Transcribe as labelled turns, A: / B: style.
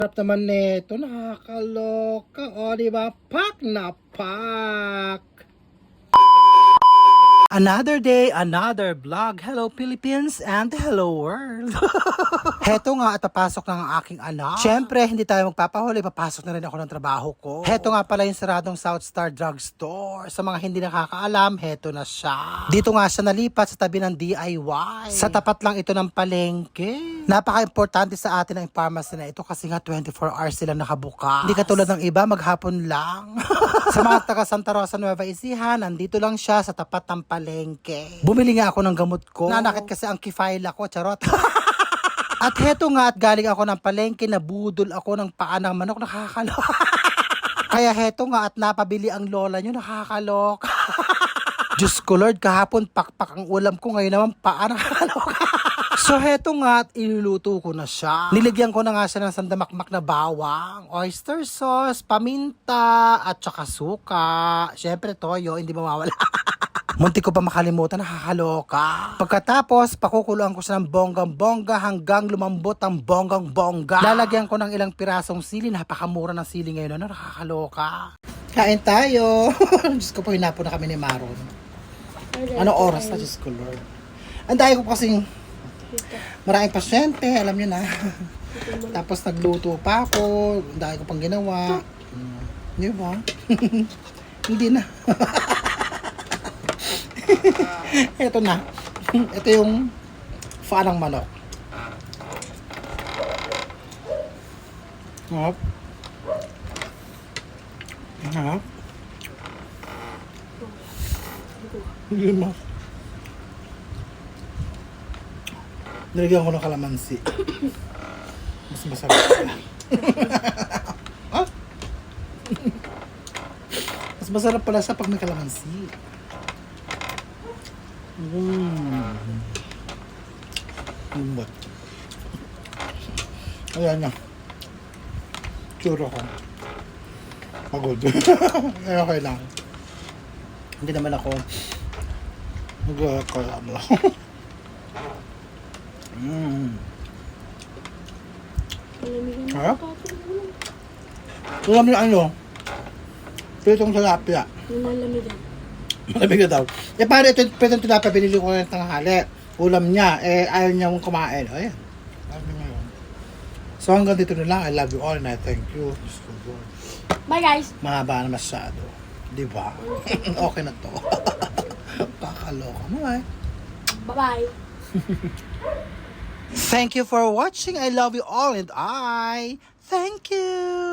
A: Sarap naman nito, nakakaloka. O, diba? Pak na pak! Another day, another vlog. Hello Philippines and hello world. Heto nga at papasok ng aking anak. Siyempre, hindi tayo magpapahuli. Papasok na rin ako ng trabaho ko. Heto nga pala yung saradong South Star Drugstore. Sa mga hindi nakakaalam, heto na siya. Dito nga siya nalipat sa tabi ng DIY. Sa tapat lang ito ng palengke. Napaka-importante sa atin ang pharmacy na ito kasi nga 24 hours sila nakabukas. Hindi katulad ng iba, maghapon lang. Sa mga taga Santa Rosa, Nueva Ecija, nandito lang siya sa tapat ng palengke. Bumili nga ako ng gamot ko. Nanakit kasi ang kifail ako, charot. At heto nga at galing ako ng palengke, nabudol ako ng paa ng manok, nakakaloka. Kaya heto nga at napabili ang lola nyo, nakakaloka. Diyos ko Lord, kahapon pakpak ang ulam ko, ngayon naman paa, nakakaloka. So heto nga at iluluto ko na siya. Niligyan ko na nga siya ng sandamakmak na bawang, oyster sauce, paminta, at saka suka. Syempre toyo, hindi mawawala. Muntik ko pa makalimutan, nakakaloka. Pagkatapos, pakukuluan ko siya ng bonggang-bongga hanggang lumambot ang bonggang-bongga. Lalagyan ko ng ilang pirasong sili, napakamura ng sili ngayon, nakakaloka. Kain tayo. Diyos ko po, hinapo na kami ni Maron. Anong oras na, Diyos ko Lord? Anday ko kasing maraming pasyente, alam niyo na. Tapos nagluto pa ako, anday ko pang ginawa. Di ba? Hindi na. Ito na. Ito yung paa ng manok. Hop. Hop. Hindi mo. Nilagyan ko ng kalamansi. Mas masarap. Ah? Mas masarap pala siya pag may kalamansi. Lumot. Ayan na. Tsuro ko. Pagod. Okay lang. Hindi naman ako nagkakalabo. Harap? Alam niyo ano? Pritong tilapia.
B: Lumalamin.
A: Malamig na daw. Eh, paano ito, pwede tilapia, binili ko ng tanghali. Ulam niya, eh, ayaw niya mong kumain. O, ayan. Sabi ngayon. So, hanggang dito na lang. I love you all and I thank you.
B: Bye, guys.
A: Mahaba na masyado. Di ba? Okay na to. Kakaloka. Bye.
B: Bye-bye.
A: Thank you for watching. I love you all and I thank you.